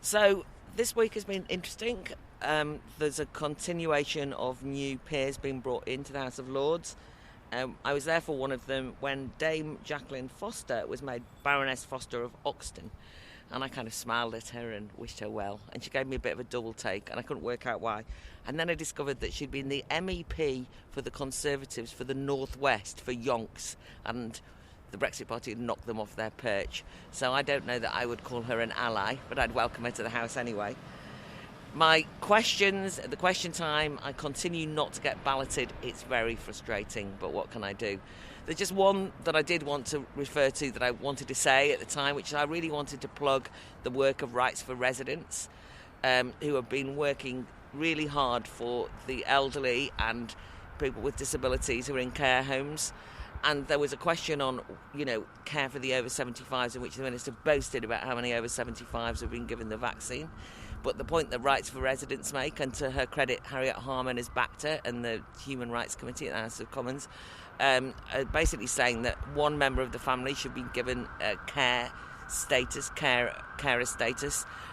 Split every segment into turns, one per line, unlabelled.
So this week has been interesting. There's a continuation of new peers being brought into the House of Lords. I was there for one of them when Dame Jacqueline Foster was made Baroness Foster of Oxton. And I kind of smiled at her and wished her well. And she gave me a bit of a double take, and I couldn't work out why. And then I discovered that she'd been the MEP for the Conservatives for the North West, for Yonks. And the Brexit Party had knocked them off their perch. So I don't know that I would call her an ally, but I'd welcome her to the House anyway. My questions, at the question time, I continue not to get balloted. It's very frustrating, but what can I do? There's just one that I did want to refer to that I wanted to say at the time, which I really wanted to plug the work of Rights for Residents, who have been working really hard for the elderly and people with disabilities who are in care homes. And there was a question on, care for the over 75s, in which the Minister boasted about how many over 75s have been given the vaccine. But the point that Rights for Residents make, and to her credit, Harriet Harman has backed her and the Human Rights Committee at the House of Commons, are basically saying that one member of the family should be given carer status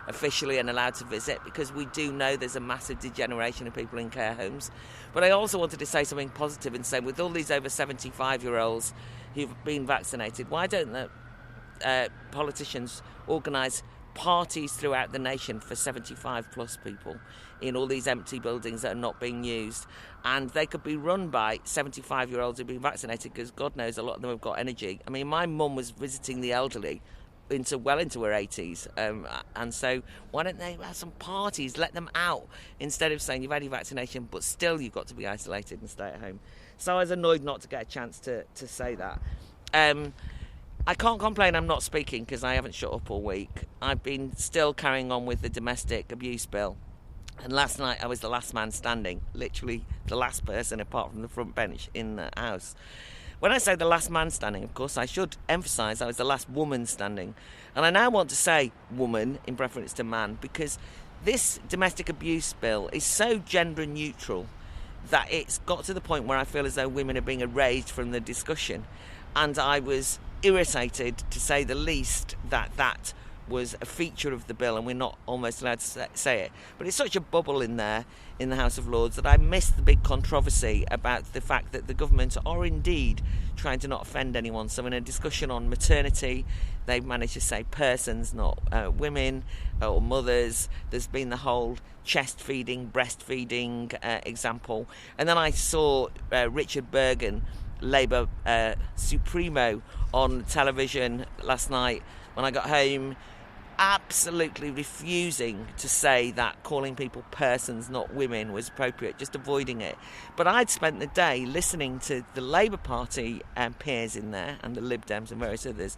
officially and allowed to visit, because we do know there's a massive degeneration of people in care homes. But I also wanted to say something positive and say, with all these over 75-year-olds who've been vaccinated, why don't the politicians organise parties throughout the nation for 75 plus people in all these empty buildings that are not being used, and they could be run by 75-year-olds who've been vaccinated, because God knows a lot of them have got energy. I mean, my mum was visiting the elderly well into her 80s, and so why don't they have some parties, let them out, instead of saying you've had your vaccination but still you've got to be isolated and stay at home. So I was annoyed not to get a chance to say that. I can't complain I'm not speaking, because I haven't shut up all week. I've been still carrying on with the domestic abuse bill. And last night I was the last man standing, literally the last person apart from the front bench in the House. When I say the last man standing, of course, I should emphasise I was the last woman standing. And I now want to say woman in preference to man, because this domestic abuse bill is so gender neutral that it's got to the point where I feel as though women are being erased from the discussion. And I was irritated, to say the least, that was a feature of the bill and we're not almost allowed to say it. But it's such a bubble in there in the House of Lords that I missed the big controversy about the fact that the government are indeed trying to not offend anyone. So in a discussion on maternity, they've managed to say persons, not women or mothers. There's been the whole chest feeding, breastfeeding example. And then I saw Richard Bergen, Labour Supremo, on television last night when I got home, absolutely refusing to say that calling people persons, not women, was appropriate, just avoiding it. But I'd spent the day listening to the Labour Party peers in there, and the Lib Dems and various others,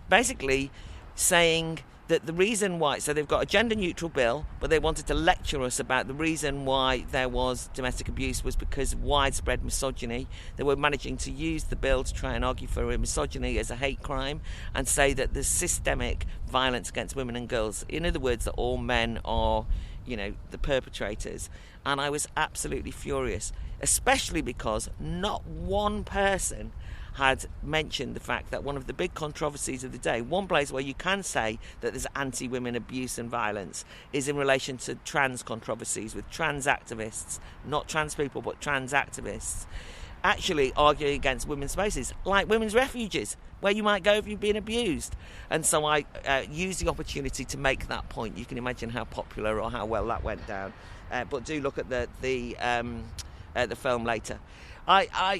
basically saying that the reason why, so they've got a gender neutral bill, but they wanted to lecture us about the reason why there was domestic abuse was because of widespread misogyny. They were managing to use the bill to try and argue for misogyny as a hate crime and say that there's systemic violence against women and girls. In other words, that all men are, the perpetrators. And I was absolutely furious, especially because not one person had mentioned the fact that one of the big controversies of the day, one place where you can say that there's anti-women abuse and violence, is in relation to trans controversies, with trans activists, not trans people but trans activists, actually arguing against women's spaces, like women's refuges, where you might go if you've been abused. And so I used the opportunity to make that point. You can imagine how popular or how well that went down. But do look at the film later.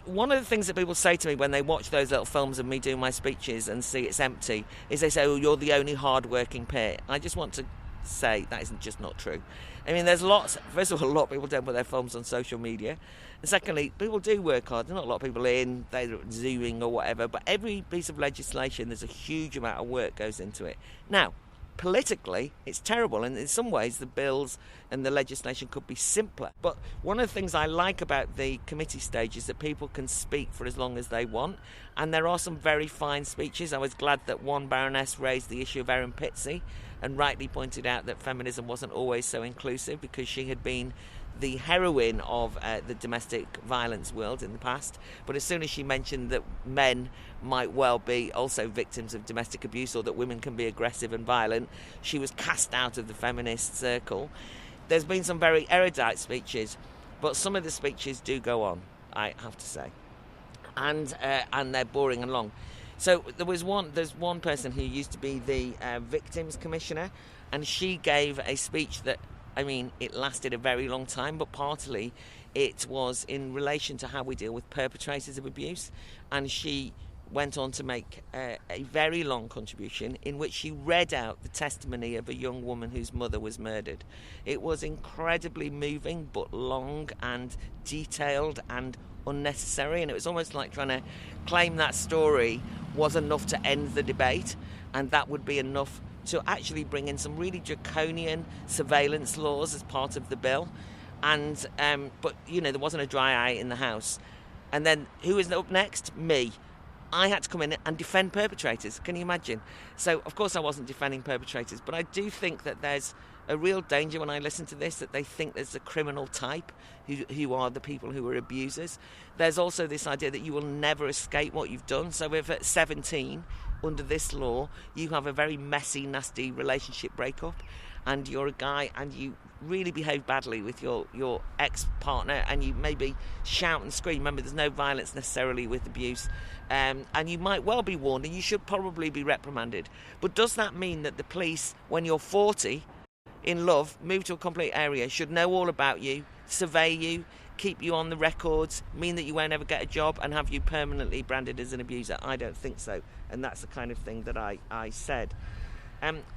One of the things that people say to me when they watch those little films of me doing my speeches and see it's empty is they say, oh, you're the only hard-working peer. I just want to say that isn't just not true. I mean, there's lots. First of all, a lot of people don't put their films on social media. And secondly, people do work hard. There's not a lot of people in, they're Zooming or whatever. But every piece of legislation, there's a huge amount of work goes into it. Now, politically, it's terrible, and in some ways the bills and the legislation could be simpler. But one of the things I like about the committee stage is that people can speak for as long as they want, and there are some very fine speeches. I was glad that one Baroness raised the issue of Erin Pizzey and rightly pointed out that feminism wasn't always so inclusive, because she had been the heroine of the domestic violence world in the past. But as soon as she mentioned that men might well be also victims of domestic abuse, or that women can be aggressive and violent, she was cast out of the feminist circle. There's been some very erudite speeches, but some of the speeches do go on, I have to say, and they're boring and long. So there's one person who used to be the victims commissioner, and she gave a speech that, I mean, it lasted a very long time, but partly it was in relation to how we deal with perpetrators of abuse. And she went on to make a very long contribution in which she read out the testimony of a young woman whose mother was murdered. It was incredibly moving, but long and detailed and unnecessary, and it was almost like trying to claim that story was enough to end the debate, and that would be enough to actually bring in some really draconian surveillance laws as part of the bill. And but there wasn't a dry eye in the House. And then who is up next? Me. I had to come in and defend perpetrators. Can you imagine? So of course I wasn't defending perpetrators, but I do think that there's a real danger when I listen to this, that they think there's a criminal type who are the people who are abusers. There's also this idea that you will never escape what you've done. So if at 17, under this law, you have a very messy, nasty relationship breakup, and you're a guy and you really behave badly with your ex-partner, and you maybe shout and scream. Remember, there's no violence necessarily with abuse, and you might well be warned, and you should probably be reprimanded. But does that mean that the police, when you're 40, in love, move to a complete area, should know all about you, survey you, keep you on the records, mean that you won't ever get a job, and have you permanently branded as an abuser? I don't think so, and that's the kind of thing that I said.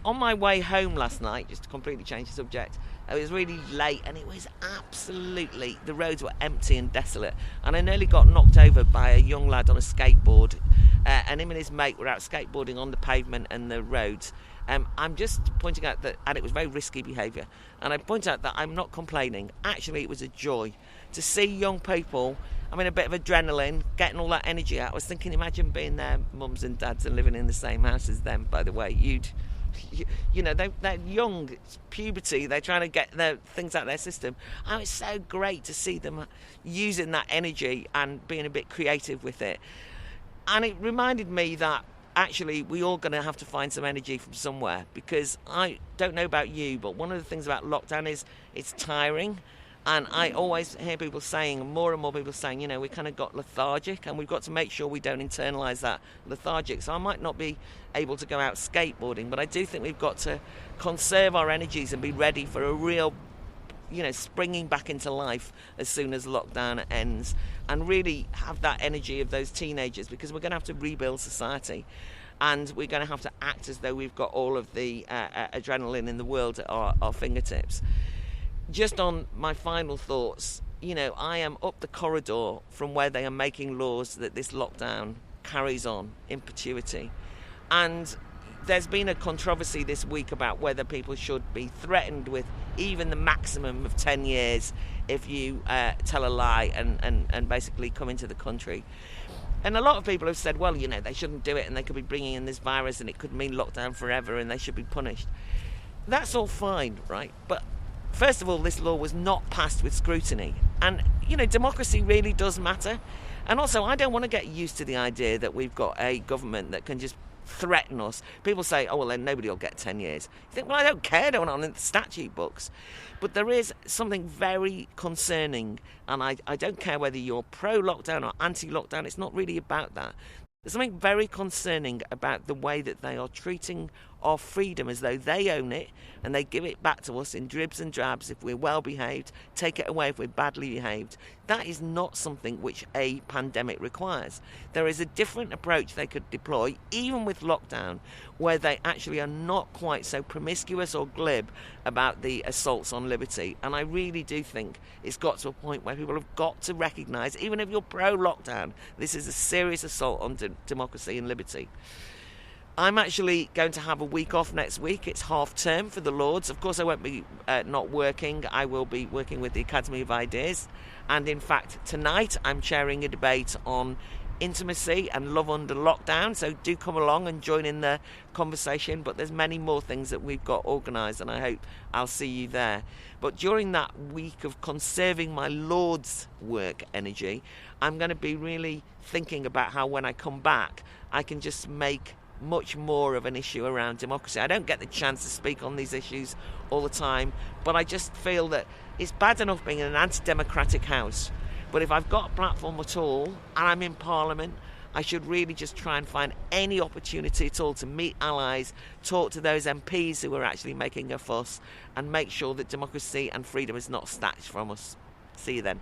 On my way home last night, just to completely change the subject, it was really late, and it was absolutely, the roads were empty and desolate, and I nearly got knocked over by a young lad on a skateboard, and him and his mate were out skateboarding on the pavement and the roads. I'm just pointing out that, and it was very risky behaviour, and I point out that I'm not complaining. Actually, it was a joy to see young people, I mean, a bit of adrenaline, getting all that energy out. I was thinking, imagine being their mums and dads and living in the same house as them, by the way. They're young, it's puberty, they're trying to get their things out of their system. And it's so great to see them using that energy and being a bit creative with it. And it reminded me that actually we're all going to have to find some energy from somewhere, because I don't know about you, but one of the things about lockdown is it's tiring. And I always hear people saying, more and more people saying, we kind of got lethargic, and we've got to make sure we don't internalise that lethargic. So I might not be able to go out skateboarding, but I do think we've got to conserve our energies and be ready for a real, springing back into life as soon as lockdown ends, and really have that energy of those teenagers, because we're going to have to rebuild society. And we're going to have to act as though we've got all of the adrenaline in the world at our fingertips. Just on my final thoughts, I am up the corridor from where they are making laws that this lockdown carries on in perpetuity. And there's been a controversy this week about whether people should be threatened with even the maximum of 10 years if you tell a lie and basically come into the country. And a lot of people have said, well, they shouldn't do it, and they could be bringing in this virus, and it could mean lockdown forever, and they should be punished. That's all fine, right? But first of all, this law was not passed with scrutiny. And, democracy really does matter. And also, I don't want to get used to the idea that we've got a government that can just threaten us. People say, oh, well, then nobody will get 10 years. You think, well, I don't care, don't I, in the statute books. But there is something very concerning, and I don't care whether you're pro-lockdown or anti-lockdown, it's not really about that. There's something very concerning about the way that they are treating our freedom as though they own it, and they give it back to us in dribs and drabs if we're well behaved, take it away if we're badly behaved. That is not something which a pandemic requires. There is a different approach they could deploy, even with lockdown, where they actually are not quite so promiscuous or glib about the assaults on liberty. And I really do think it's got to a point where people have got to recognise, even if you're pro-lockdown, this is a serious assault on democracy and liberty. I'm actually going to have a week off next week. It's half term for the Lords. Of course, I won't be not working. I will be working with the Academy of Ideas. And in fact, tonight I'm chairing a debate on intimacy and love under lockdown, so do come along and join in the conversation. But there's many more things that we've got organised, and I hope I'll see you there. But during that week of conserving my Lord's work energy, I'm going to be really thinking about how when I come back I can just make much more of an issue around democracy. I don't get the chance to speak on these issues all the time, but I just feel that it's bad enough being in an anti-democratic house, but if I've got a platform at all and I'm in Parliament, I should really just try and find any opportunity at all to meet allies, talk to those MPs who are actually making a fuss, and make sure that democracy and freedom is not snatched from us. See you then.